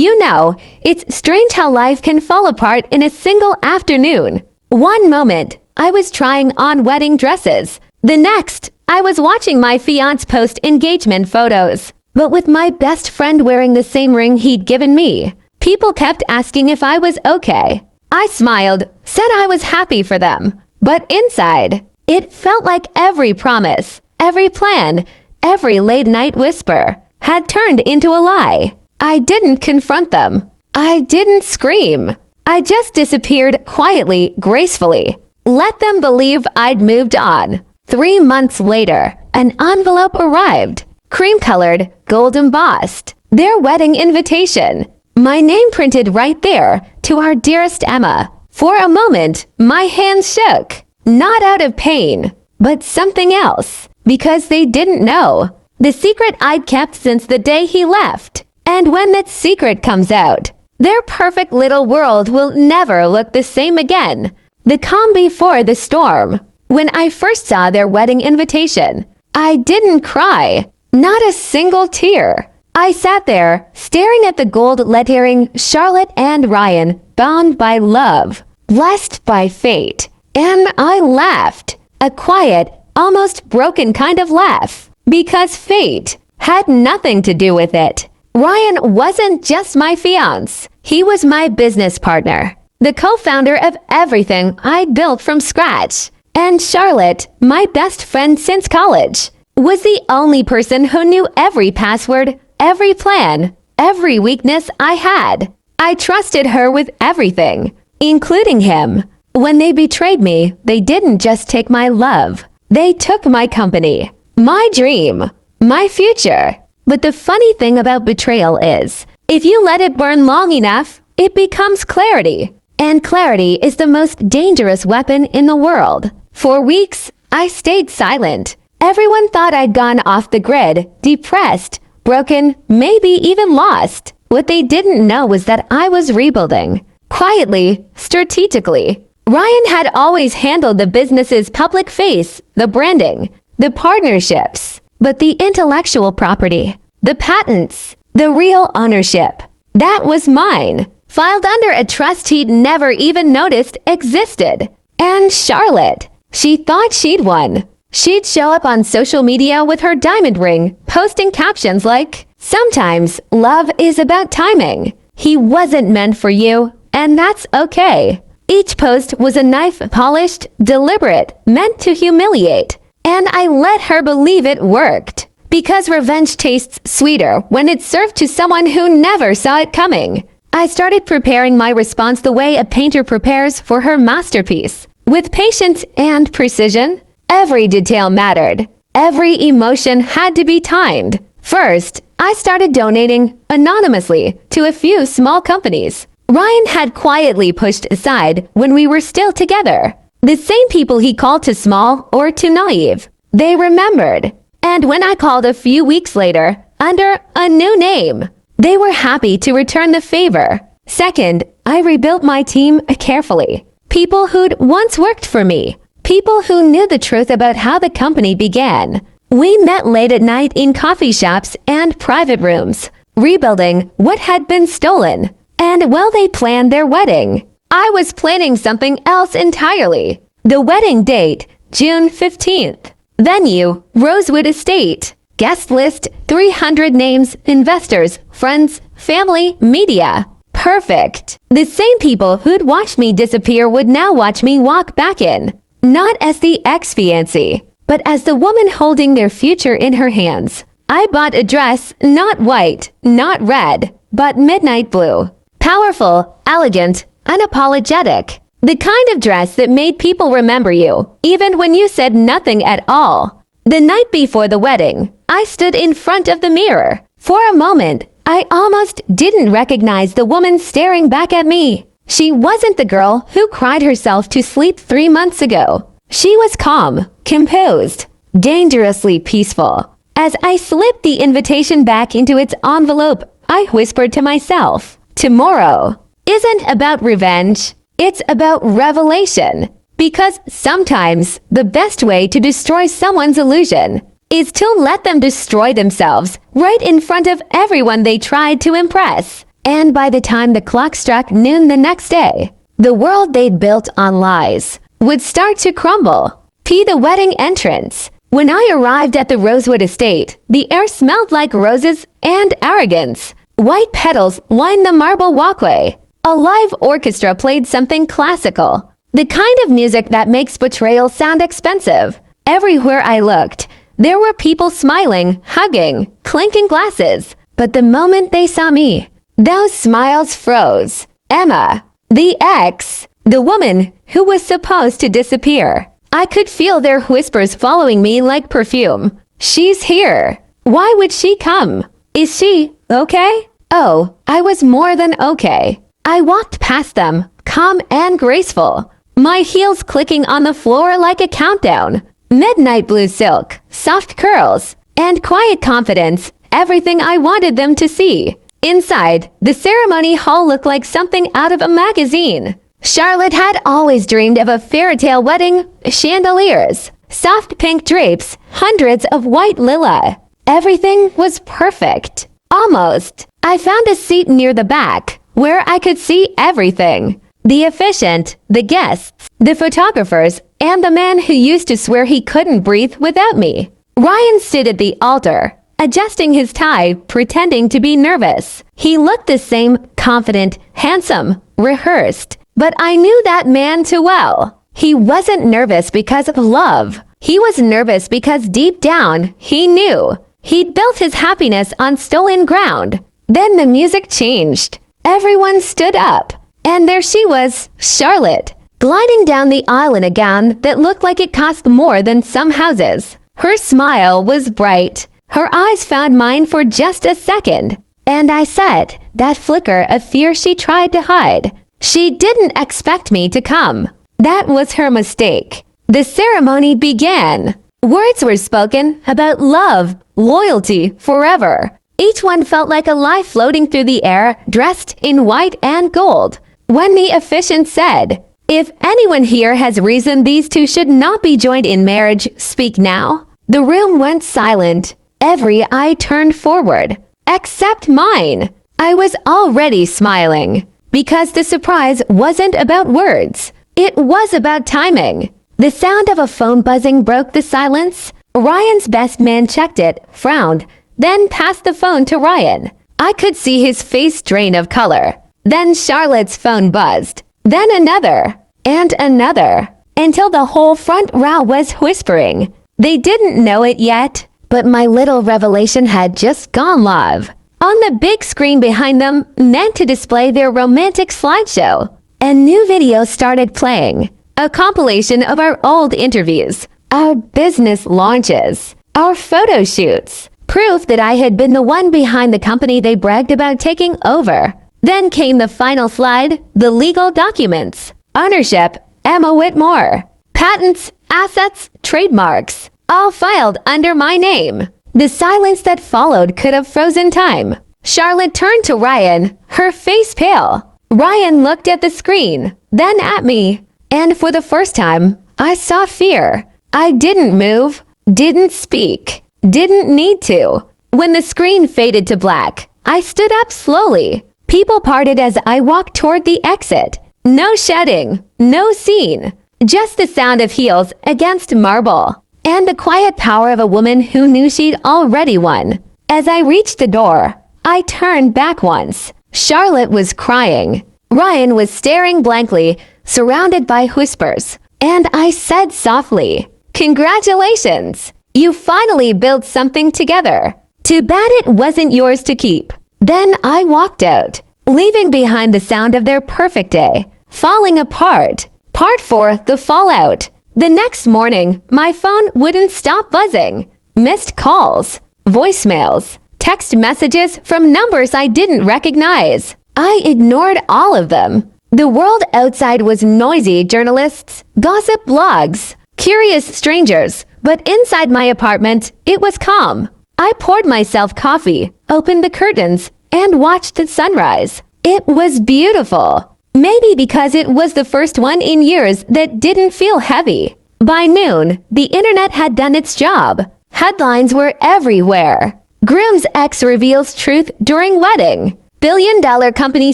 You know, it's strange how life can fall apart in a single afternoon. One moment, I was trying on wedding dresses. The next, I was watching my fiancé post engagement photos, but with my best friend wearing the same ring he'd given me. People kept asking if I was okay. I smiled, said I was happy for them. But inside, it felt like every promise, every plan, every late-night whisper had turned into a lie. I didn't confront them. I didn't scream. I just disappeared quietly, gracefully. Let them believe I'd moved on. 3 months later, an envelope arrived. Cream-colored, gold embossed. Their wedding invitation. My name printed right there, to our dearest Emma. For a moment, my hands shook. Not out of pain, but something else. Because they didn't know. The secret I'd kept since the day he left. And when that secret comes out, their perfect little world will never look the same again. The calm before the storm. When I first saw their wedding invitation, I didn't cry. Not a single tear. I sat there, staring at the gold lettering Charlotte and Ryan, bound by love, blessed by fate. And I laughed. A quiet, almost broken kind of laugh. Because fate had nothing to do with it. Ryan wasn't just my fiancé. He was my business partner. The co-founder of everything I built from scratch. And Charlotte, my best friend since college, was the only person who knew every password, every plan, every weakness I had. I trusted her with everything, including him. When they betrayed me, they didn't just take my love. They took my company, my dream, my future. But the funny thing about betrayal is, if you let it burn long enough, it becomes clarity. And clarity is the most dangerous weapon in the world. For weeks, I stayed silent. Everyone thought I'd gone off the grid, depressed, broken, maybe even lost. What they didn't know was that I was rebuilding. Quietly, strategically. Ryan had always handled the business's public face, the branding, the partnerships. But the intellectual property, the patents, the real ownership, that was mine, filed under a trust he'd never even noticed existed. And Charlotte, she thought she'd won. She'd show up on social media with her diamond ring, posting captions like, "Sometimes love is about timing. He wasn't meant for you, and that's okay." Each post was a knife polished, deliberate, meant to humiliate. And I let her believe it worked. Because revenge tastes sweeter when it's served to someone who never saw it coming. I started preparing my response the way a painter prepares for her masterpiece. With patience and precision, every detail mattered. Every emotion had to be timed. First, I started donating anonymously to a few small companies Ryan had quietly pushed aside when we were still together. The same people he called too small or too naive. They remembered. And when I called a few weeks later, under a new name, they were happy to return the favor. Second, I rebuilt my team carefully. People who'd once worked for me. People who knew the truth about how the company began. We met late at night in coffee shops and private rooms, rebuilding what had been stolen. And while they planned their wedding, I was planning something else entirely. The wedding date, June 15th. Venue, Rosewood Estate. Guest list, 300 names, investors, friends, family, media. Perfect. The same people who'd watched me disappear would now watch me walk back in. Not as the ex-fiancée, but as the woman holding their future in her hands. I bought a dress, not white, not red, but midnight blue. Powerful, elegant, unapologetic. The kind of dress that made people remember you, even when you said nothing at all. The night before the wedding, I stood in front of the mirror. For a moment, I almost didn't recognize the woman staring back at me. She wasn't the girl who cried herself to sleep 3 months ago. She was calm, composed, dangerously peaceful. As I slipped the invitation back into its envelope, I whispered to myself, tomorrow isn't about revenge. It's about revelation. Because sometimes the best way to destroy someone's illusion is to let them destroy themselves right in front of everyone they tried to impress. And by the time the clock struck noon the next day, the world they'd built on lies would start to crumble. The wedding entrance. When I arrived at the Rosewood estate, the air smelled like roses and arrogance. White petals lined the marble walkway. A live orchestra played something classical, the kind of music that makes betrayal sound expensive. Everywhere I looked, there were people smiling, hugging, clinking glasses. But the moment they saw me, those smiles froze. Emma, the ex, the woman who was supposed to disappear. I could feel their whispers following me like perfume. She's here. Why would she come? Is she okay? Oh, I was more than okay. I walked past them, calm and graceful, my heels clicking on the floor like a countdown. Midnight blue silk, soft curls, and quiet confidence, everything I wanted them to see. Inside, the ceremony hall looked like something out of a magazine. Charlotte had always dreamed of a fairy tale wedding, chandeliers, soft pink drapes, hundreds of white lilac. Everything was perfect. Almost. I found a seat near the back, where I could see everything. The officiant, the guests, the photographers, and the man who used to swear he couldn't breathe without me. Ryan stood at the altar, adjusting his tie, pretending to be nervous. He looked the same, confident, handsome, rehearsed. But I knew that man too well. He wasn't nervous because of love. He was nervous because deep down, he knew. He'd built his happiness on stolen ground. Then the music changed. Everyone stood up. And there she was, Charlotte, gliding down the aisle in a gown that looked like it cost more than some houses. Her smile was bright. Her eyes found mine for just a second. And I saw that flicker of fear she tried to hide. She didn't expect me to come. That was her mistake. The ceremony began. Words were spoken about love, loyalty, forever. Each one felt like a life floating through the air, dressed in white and gold. When the officiant said, "If anyone here has reason these two should not be joined in marriage, speak now," the room went silent. Every eye turned forward, except mine. I was already smiling. Because the surprise wasn't about words. It was about timing. The sound of a phone buzzing broke the silence. Ryan's best man checked it, frowned, then passed the phone to Ryan. I could see his face drain of color. Then Charlotte's phone buzzed. Then another. And another. Until the whole front row was whispering. They didn't know it yet, but my little revelation had just gone live. On the big screen behind them, meant to display their romantic slideshow, a new video started playing. A compilation of our old interviews, our business launches, our photo shoots. Proof that I had been the one behind the company they bragged about taking over. Then came the final slide, the legal documents. Ownership, Emma Whitmore. Patents, assets, trademarks, all filed under my name. The silence that followed could have frozen time. Charlotte turned to Ryan, her face pale. Ryan looked at the screen, then at me. And for the first time, I saw fear. I didn't move, didn't speak, didn't need to. When the screen faded to black, I stood up slowly. People parted as I walked toward the exit. No shouting, no scene. Just the sound of heels against marble. And the quiet power of a woman who knew she'd already won. As I reached the door, I turned back once. Charlotte was crying. Ryan was staring blankly, surrounded by whispers. And I said softly, "Congratulations! You finally built something together. Too bad it wasn't yours to keep." Then I walked out, leaving behind the sound of their perfect day, falling apart. Part 4, the fallout. The next morning, my phone wouldn't stop buzzing. Missed calls, voicemails, text messages from numbers I didn't recognize. I ignored all of them. The world outside was noisy journalists, gossip blogs, curious strangers, but inside my apartment, it was calm. I poured myself coffee, opened the curtains, and watched the sunrise. It was beautiful. Maybe because it was the first one in years that didn't feel heavy. By noon, the internet had done its job. Headlines were everywhere. Groom's ex reveals truth during wedding. billion-dollar company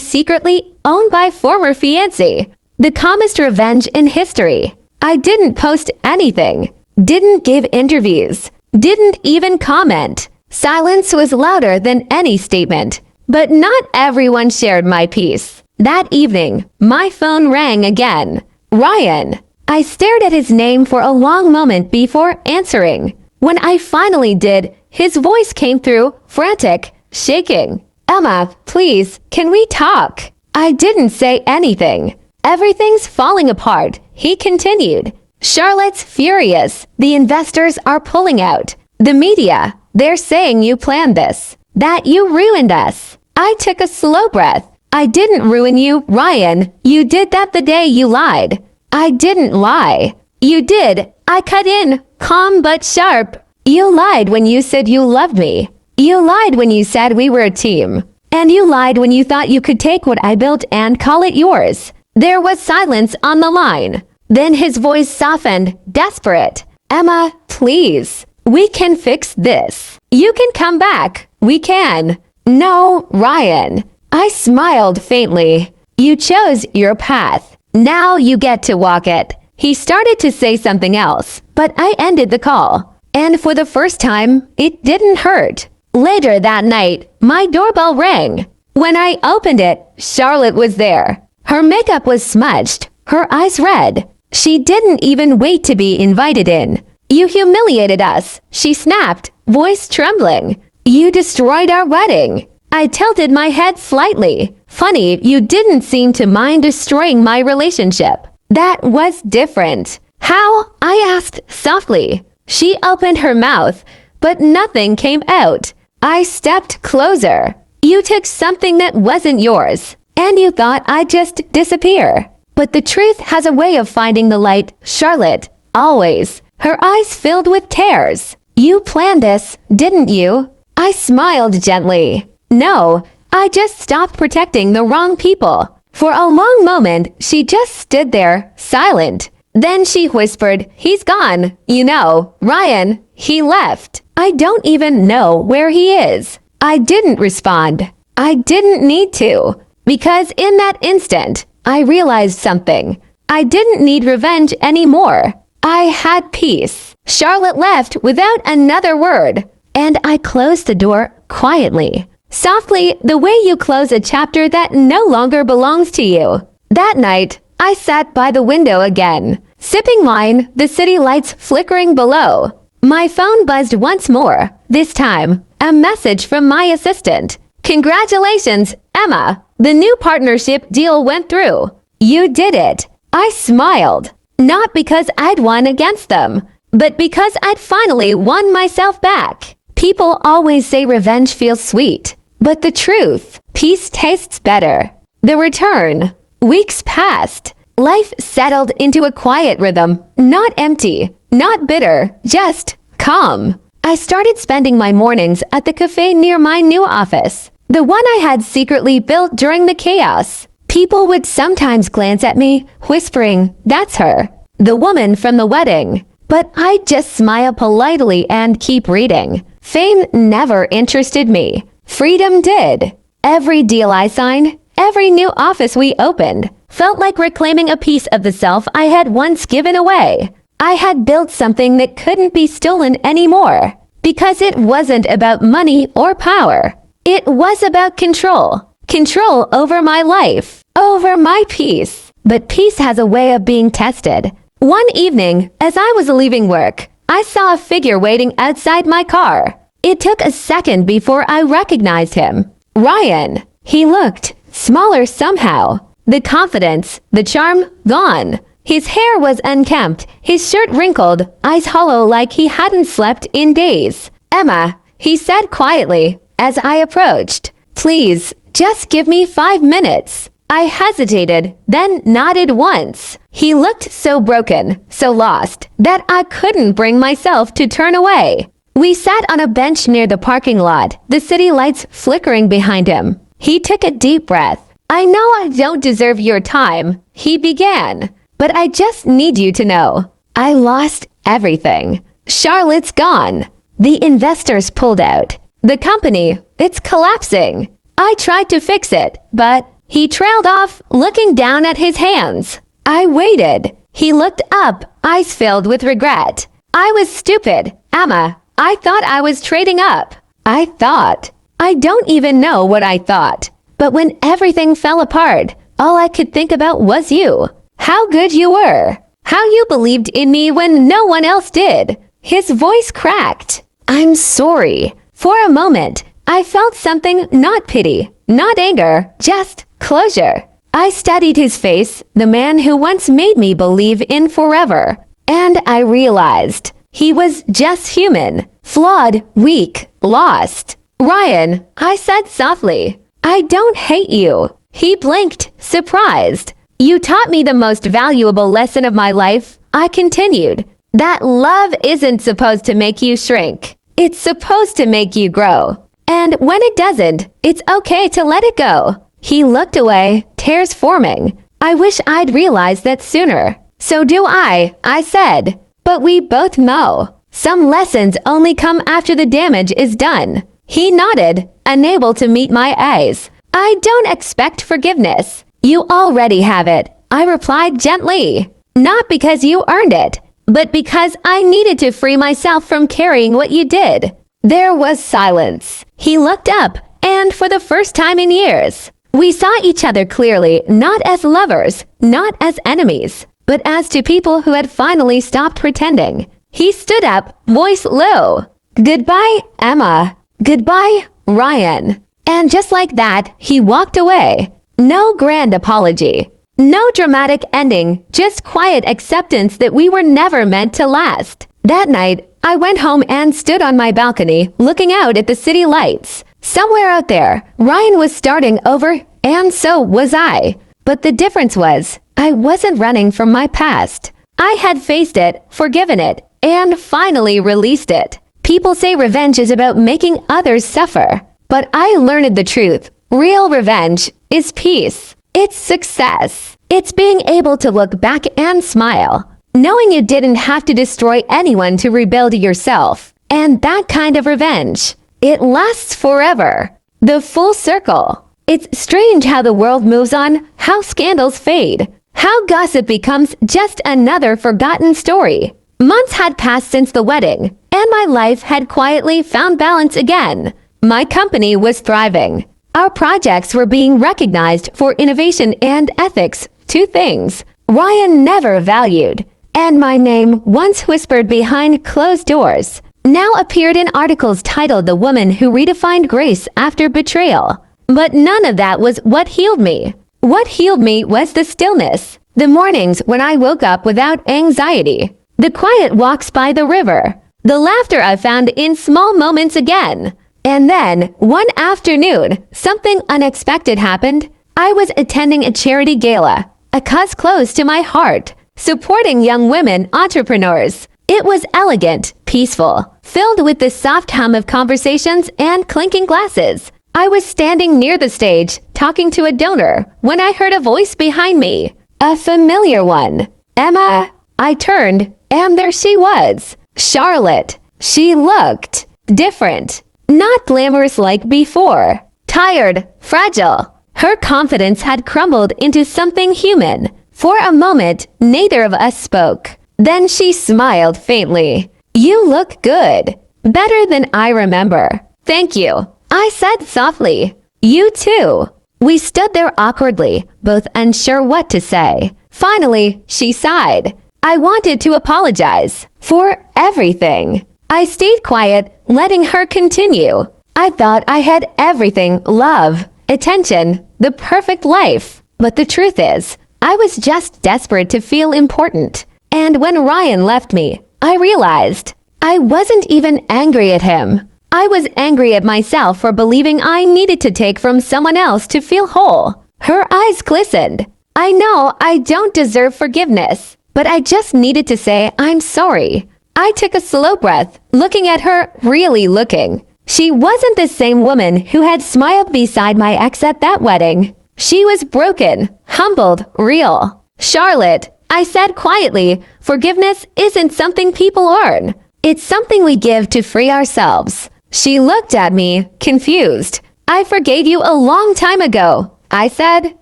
secretly owned by former fiancé. The calmest revenge in history. I didn't post anything. Didn't give interviews. Didn't even comment. Silence was louder than any statement. But not everyone shared my peace. That evening, my phone rang again. Ryan. I stared at his name for a long moment before answering. When I finally did, his voice came through, frantic, shaking. Emma, please, can we talk? I didn't say anything. Everything's falling apart, he continued. Charlotte's furious. The investors are pulling out. The media, they're saying you planned this. That you ruined us. I took a slow breath. I didn't ruin you, Ryan. You did that the day you lied. I didn't lie. You did. I cut in, calm but sharp. You lied when you said you loved me. You lied when you said we were a team. And you lied when you thought you could take what I built and call it yours. There was silence on the line. Then his voice softened, desperate. Emma, please. We can fix this. You can come back. We can. No, Ryan. I smiled faintly. You chose your path. Now you get to walk it. He started to say something else, but I ended the call. And for the first time, it didn't hurt. Later that night, my doorbell rang. When I opened it, Charlotte was there. Her makeup was smudged, her eyes red. She didn't even wait to be invited in. You humiliated us, she snapped, voice trembling. You destroyed our wedding. I tilted my head slightly. Funny, you didn't seem to mind destroying my relationship. That was different. How? I asked softly. She opened her mouth, but nothing came out. I stepped closer. You took something that wasn't yours, and you thought I'd just disappear. But the truth has a way of finding the light, Charlotte, always. Her eyes filled with tears. You planned this, didn't you? I smiled gently. No, I just stopped protecting the wrong people. For a long moment, she just stood there, silent. Then she whispered, he's gone. You know, Ryan, he left. I don't even know where he is. I didn't respond. I didn't need to. Because in that instant, I realized something. I didn't need revenge anymore. I had peace. Charlotte left without another word. And I closed the door quietly. Softly, the way you close a chapter that no longer belongs to you. That night, I sat by the window again, sipping wine, the city lights flickering below. My phone buzzed once more. This time, a message from my assistant. Congratulations, Emma. The new partnership deal went through. You did it. I smiled. Not because I'd won against them, but because I'd finally won myself back. People always say revenge feels sweet. But the truth, peace tastes better. The return. Weeks passed. Life settled into a quiet rhythm, not empty, not bitter, just calm. I started spending my mornings at the cafe near my new office, the one I had secretly built during the chaos. People would sometimes glance at me, whispering, that's her, the woman from the wedding. But I'd just smile politely and keep reading. Fame never interested me. Freedom did. Every deal I signed, every new office we opened, felt like reclaiming a piece of the self I had once given away. I had built something that couldn't be stolen anymore, because it wasn't about money or power. It was about control. Control over my life, over my peace. But peace has a way of being tested. One evening, as I was leaving work, I saw a figure waiting outside my car. It took a second before I recognized him. Ryan. He looked smaller somehow. The confidence, the charm, gone. His hair was unkempt, his shirt wrinkled, eyes hollow like he hadn't slept in days. Emma, he said quietly as I approached. Please, just give me 5 minutes. I hesitated, then nodded once. He looked so broken, so lost, that I couldn't bring myself to turn away. We sat on a bench near the parking lot, the city lights flickering behind him. He took a deep breath. I know I don't deserve your time, he began, but I just need you to know. I lost everything. Charlotte's gone. The investors pulled out. The company, it's collapsing. I tried to fix it, but he trailed off, looking down at his hands. I waited. He looked up, eyes filled with regret. I was stupid, Emma. I thought I was trading up. I thought. I don't even know what I thought. But when everything fell apart, all I could think about was you. How good you were. How you believed in me when no one else did. His voice cracked. I'm sorry. For a moment, I felt something, not pity, not anger, just closure. I studied his face, the man who once made me believe in forever. And I realized he was just human, flawed, weak, lost. Ryan, I said softly, I don't hate you. He blinked, surprised. You taught me the most valuable lesson of my life. I continued. That love isn't supposed to make you shrink. It's supposed to make you grow. And when it doesn't, it's okay to let it go. He looked away, tears forming. I wish I'd realized that sooner. So do I said. But we both know. Some lessons only come after the damage is done. He nodded, unable to meet my eyes. I don't expect forgiveness. You already have it, I replied gently. Not because you earned it, but because I needed to free myself from carrying what you did. There was silence. He looked up, and for the first time in years, we saw each other clearly, not as lovers, not as enemies, but as two people who had finally stopped pretending. He stood up, voice low. Goodbye, Emma. Goodbye, Ryan. And just like that, he walked away. No grand apology. No dramatic ending, just quiet acceptance that we were never meant to last. That night, I went home and stood on my balcony, looking out at the city lights. Somewhere out there, Ryan was starting over, and so was I. But the difference was, I wasn't running from my past. I had faced it, forgiven it, and finally released it. People say revenge is about making others suffer. But I learned the truth. Real revenge is peace. It's success. It's being able to look back and smile, knowing you didn't have to destroy anyone to rebuild yourself. And that kind of revenge, it lasts forever. The full circle. It's strange how the world moves on, how scandals fade, how gossip becomes just another forgotten story. Months had passed since the wedding, and my life had quietly found balance again. My company was thriving. Our projects were being recognized for innovation and ethics, two things Ryan never valued. And my name, once whispered behind closed doors, now appeared in articles titled The Woman Who Redefined Grace After Betrayal. But none of that was what healed me. What healed me was the stillness, the mornings when I woke up without anxiety, the quiet walks by the river, the laughter I found in small moments again. And then, one afternoon, something unexpected happened. I was attending a charity gala, a cause close to my heart, supporting young women entrepreneurs. It was elegant, peaceful, filled with the soft hum of conversations and clinking glasses. I was standing near the stage, talking to a donor, when I heard a voice behind me, a familiar one. Emma. I turned, and there she was, Charlotte. She looked different. Not glamorous like before. Tired, fragile. Her confidence had crumbled into something human. For a moment, neither of us spoke. Then she smiled faintly. You look good. Better than I remember. Thank you, I said softly. You too. We stood there awkwardly, both unsure what to say. Finally, she sighed. I wanted to apologize for everything. I stayed quiet, letting her continue. I thought I had everything, love, attention, the perfect life. But the truth is, I was just desperate to feel important. And when Ryan left me, I realized I wasn't even angry at him. I was angry at myself for believing I needed to take from someone else to feel whole. Her eyes glistened. I know I don't deserve forgiveness, but I just needed to say I'm sorry. I took a slow breath, looking at her, really looking. She wasn't the same woman who had smiled beside my ex at that wedding. She was broken, humbled, real. Charlotte, I said quietly, forgiveness isn't something people earn. It's something we give to free ourselves. She looked at me, confused. I forgave you a long time ago, I said.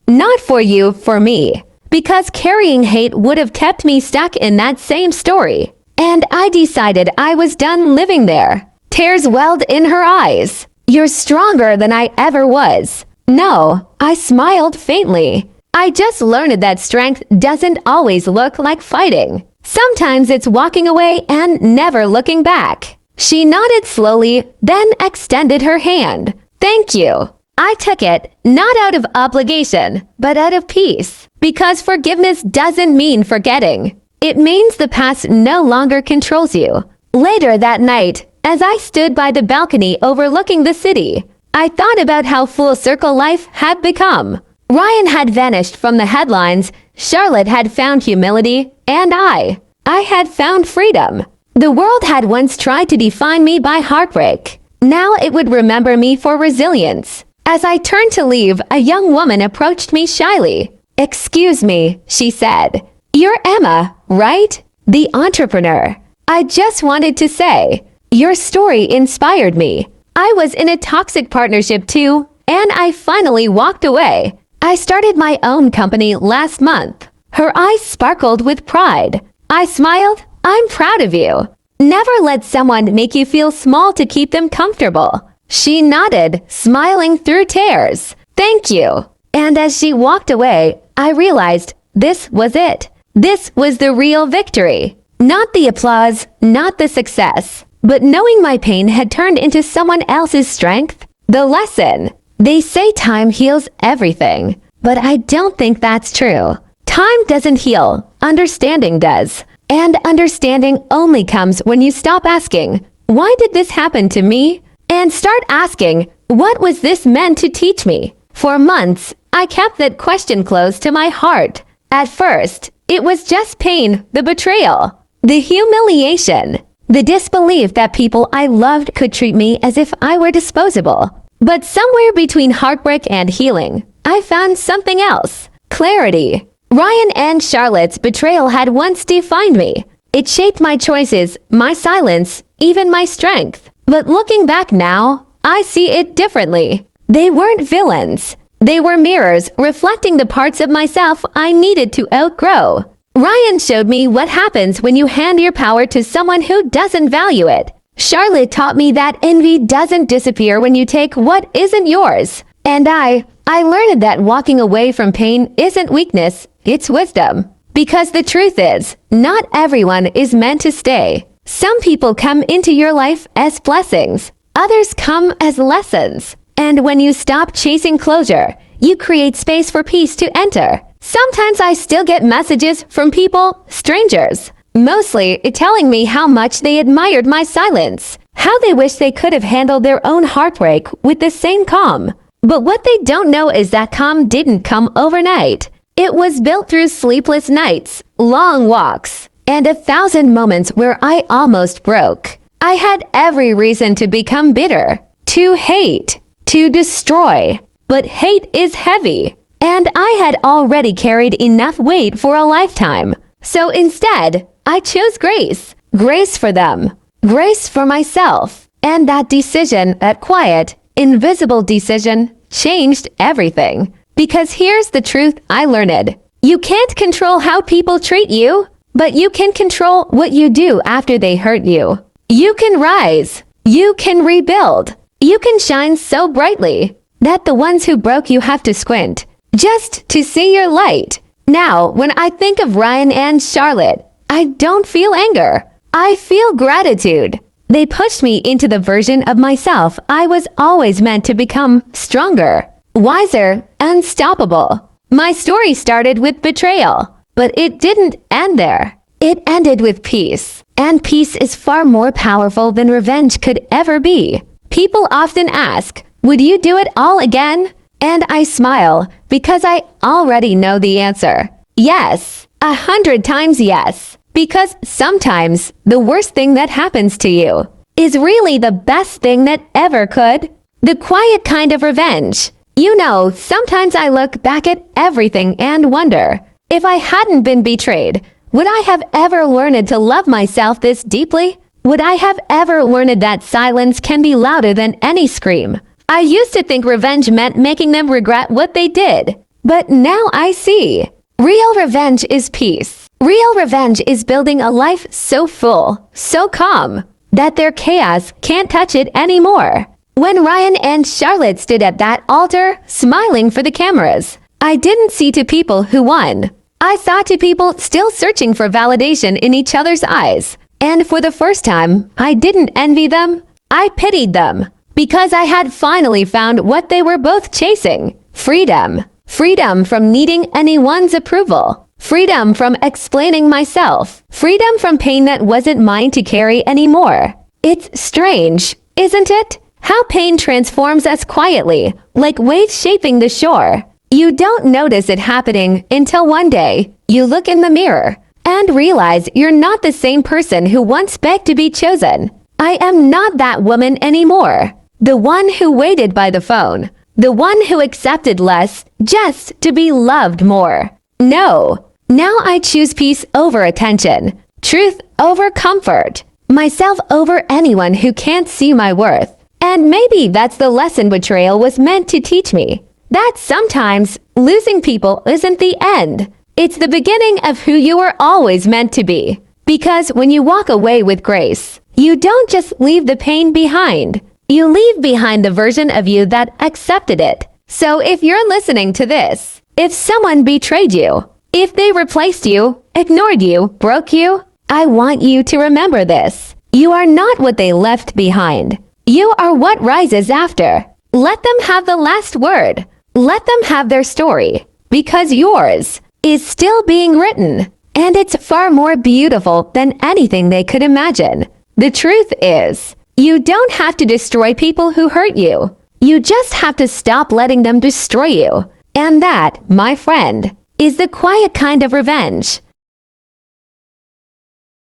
Not for you, for me. Because carrying hate would have kept me stuck in that same story. And I decided I was done living there. Tears welled in her eyes. You're stronger than I ever was. No, I smiled faintly. I just learned that strength doesn't always look like fighting. Sometimes it's walking away and never looking back. She nodded slowly, then extended her hand. Thank you. I took it, not out of obligation, but out of peace. Because forgiveness doesn't mean forgetting. It means the past no longer controls you. Later that night, as I stood by the balcony overlooking the city, I thought about how full circle life had become. Ryan had vanished from the headlines, Charlotte had found humility, and I had found freedom. The world had once tried to define me by heartbreak. Now it would remember me for resilience. As I turned to leave, a young woman approached me shyly. Excuse me, she said. You're Emma, right? The entrepreneur. I just wanted to say, your story inspired me. I was in a toxic partnership too, and I finally walked away. I started my own company last month. Her eyes sparkled with pride. I smiled. I'm proud of you. Never let someone make you feel small to keep them comfortable. She nodded, smiling through tears. Thank you. And as she walked away, I realized this was it. This was the real victory. Not the applause, not the success, but knowing my pain had turned into someone else's strength. The lesson. They say time heals everything, but I don't think that's true. Time doesn't heal, understanding does. And understanding only comes when you stop asking, why did this happen to me? And start asking, what was this meant to teach me? For months, I kept that question close to my heart. At first, it was just pain, the betrayal, the humiliation, the disbelief that people I loved could treat me as if I were disposable. But somewhere between heartbreak and healing, I found something else. Clarity. Ryan and Charlotte's betrayal had once defined me. It shaped my choices, my silence, even my strength. But looking back now, I see it differently. They weren't villains. They were mirrors reflecting the parts of myself I needed to outgrow. Ryan showed me what happens when you hand your power to someone who doesn't value it. Charlotte taught me that envy doesn't disappear when you take what isn't yours. And I learned that walking away from pain isn't weakness, it's wisdom. Because the truth is, not everyone is meant to stay. Some people come into your life as blessings. Others come as lessons. And when you stop chasing closure, you create space for peace to enter. Sometimes I still get messages from people, strangers, mostly telling me how much they admired my silence, how they wish they could have handled their own heartbreak with the same calm. But what they don't know is that calm didn't come overnight. It was built through sleepless nights, long walks, and 1,000 moments where I almost broke. I had every reason to become bitter, to hate, to destroy. But hate is heavy, and I had already carried enough weight for a lifetime. So instead, I chose grace. Grace for them. Grace for myself. And that decision, that quiet, invisible decision, changed everything. Because here's the truth I learned. You can't control how people treat you, but you can control what you do after they hurt you. You can rise. You can rebuild. You can shine so brightly that the ones who broke you have to squint just to see your light. Now, when I think of Ryan and Charlotte, I don't feel anger. I feel gratitude. They pushed me into the version of myself I was always meant to become: stronger, wiser, unstoppable. My story started with betrayal, but it didn't end there. It ended with peace. And peace is far more powerful than revenge could ever be. People often ask, would you do it all again? And I smile because I already know the answer. Yes, 100 times yes. Because sometimes the worst thing that happens to you is really the best thing that ever could. The quiet kind of revenge. You know, sometimes I look back at everything and wonder, if I hadn't been betrayed, would I have ever learned to love myself this deeply? Would I have ever learned that silence can be louder than any scream? I used to think revenge meant making them regret what they did. But now I see. Real revenge is peace. Real revenge is building a life so full, so calm, that their chaos can't touch it anymore. When Ryan and Charlotte stood at that altar, smiling for the cameras, I didn't see two people who won. I saw two people still searching for validation in each other's eyes. And for the first time, I didn't envy them. I pitied them. Because I had finally found what they were both chasing. Freedom. Freedom from needing anyone's approval. Freedom from explaining myself. Freedom from pain that wasn't mine to carry anymore. It's strange, isn't it? How pain transforms us quietly, like waves shaping the shore. You don't notice it happening until one day you look in the mirror and realize you're not the same person who once begged to be chosen. I am not that woman anymore. The one who waited by the phone. The one who accepted less just to be loved more. No. Now I choose peace over attention. Truth over comfort. Myself over anyone who can't see my worth. And maybe that's the lesson betrayal was meant to teach me. That sometimes losing people isn't the end. It's the beginning of who you were always meant to be. Because when you walk away with grace, you don't just leave the pain behind. You leave behind the version of you that accepted it. So if you're listening to this, if someone betrayed you, if they replaced you, ignored you, broke you, I want you to remember this. You are not what they left behind. You are what rises after. Let them have the last word. Let them have their story. Because yours is still being written. And it's far more beautiful than anything they could imagine. The truth is, you don't have to destroy people who hurt you. You just have to stop letting them destroy you. And that, my friend, is the quiet kind of revenge